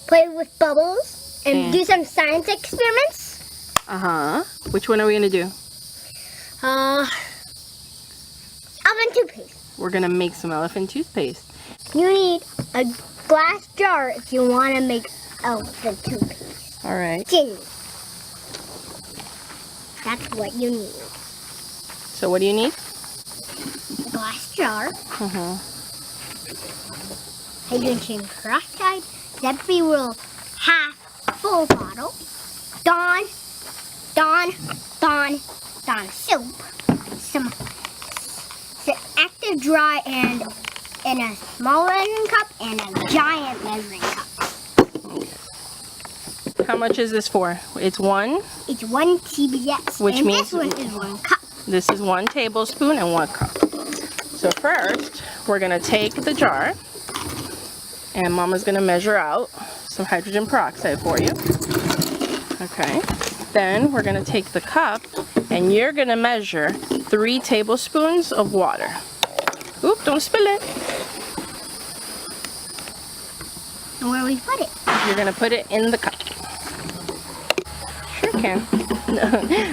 Play with bubbles and do some science experiments. Which one are we gonna do? Elephant toothpaste. We're gonna make some elephant toothpaste. You need a glass jar if you want to make elephant toothpaste. All right. Ginny. That's what you need. So what do you need? A glass jar. Hydrogen peroxide. Zephyr will half full bottle. Dawn soap. Some active dry and in a small measuring cup and a giant measuring cup. How much is this for? It's one? It's 1 TBS. Which and means this one is 1 cup. This is 1 tablespoon and 1 cup. So first, we're gonna take the jar and Mama's gonna measure out some hydrogen peroxide for you. Okay. Then we're gonna take the cup and you're gonna measure 3 tablespoons of water. Oop, don't spill it. And where do we put it? You're gonna put it in the cup. Sure can.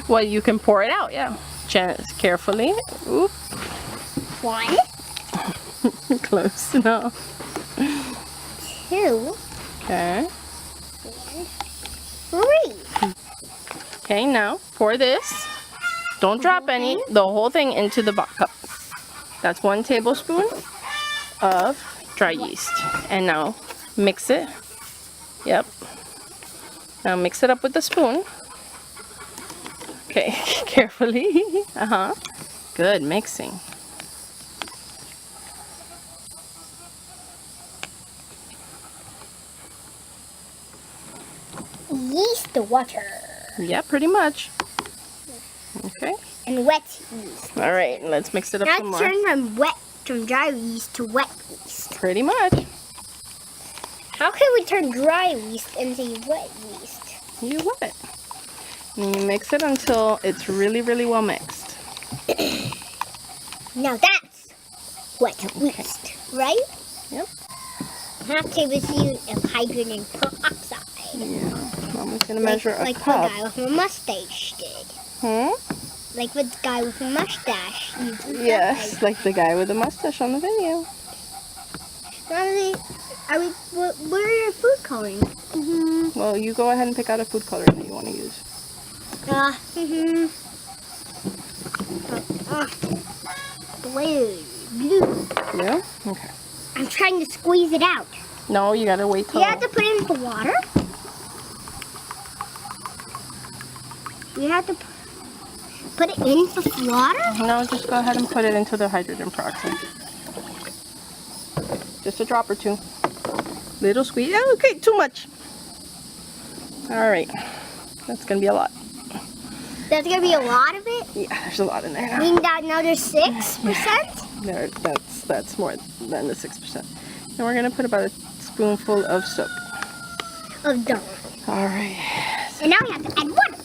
Well, you can pour it out, yeah. Just carefully. Oop. 1. Close enough. 2. Okay. 3. Okay, now pour this. Don't drop any. The whole thing into the cup. That's 1 tablespoon of dry yeast. And now mix it. Yep. Now mix it up with the spoon. Okay, carefully. Good mixing. Yeast water. Yeah, pretty much. Okay. And wet yeast. All right, let's mix it up Now some more. turn from dry yeast to wet yeast. Pretty much. How can we turn dry yeast into wet yeast? You wet. And you mix it until it's really, really well mixed. Now that's wet yeast, right? Yep. Half tablespoon of hydrogen peroxide. Yeah. Mama's gonna measure a like cup. the guy with a mustache did. Like the guy with a mustache. Yes, like the guy with the mustache on the video. What are your food coloring? Well, you go ahead and pick out a food color that you want to use. Blue. Yeah? Okay. I'm trying to squeeze it out. No, you gotta wait till... You have to put it in the water? You have to put it in the water? No, just go ahead and put it into the hydrogen peroxide. Just a drop or two. Little squeeze. Oh, okay, too much. All right. That's gonna be a lot. There's gonna be a lot of it? Yeah, there's a lot in there. I mean that another 6%? There, that's more than the 6%. And we're gonna put about a spoonful of soap. Of dough. All right. And now we have to add water.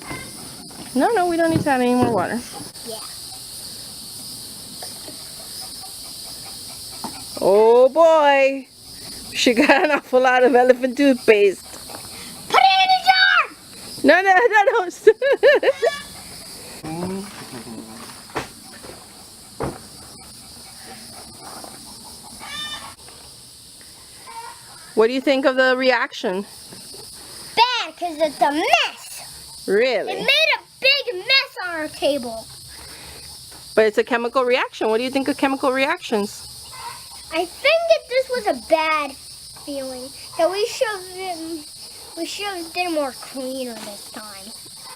No, we don't need to add any more water. Yeah. Oh boy, she got an awful lot of elephant toothpaste. Put it in a jar! No. What do you think of the reaction? Bad, because it's a mess. Really? It made a big mess on our table. But it's a chemical reaction. What do you think of chemical reactions? I think that this was a bad feeling. That we should have done more cleaner this time.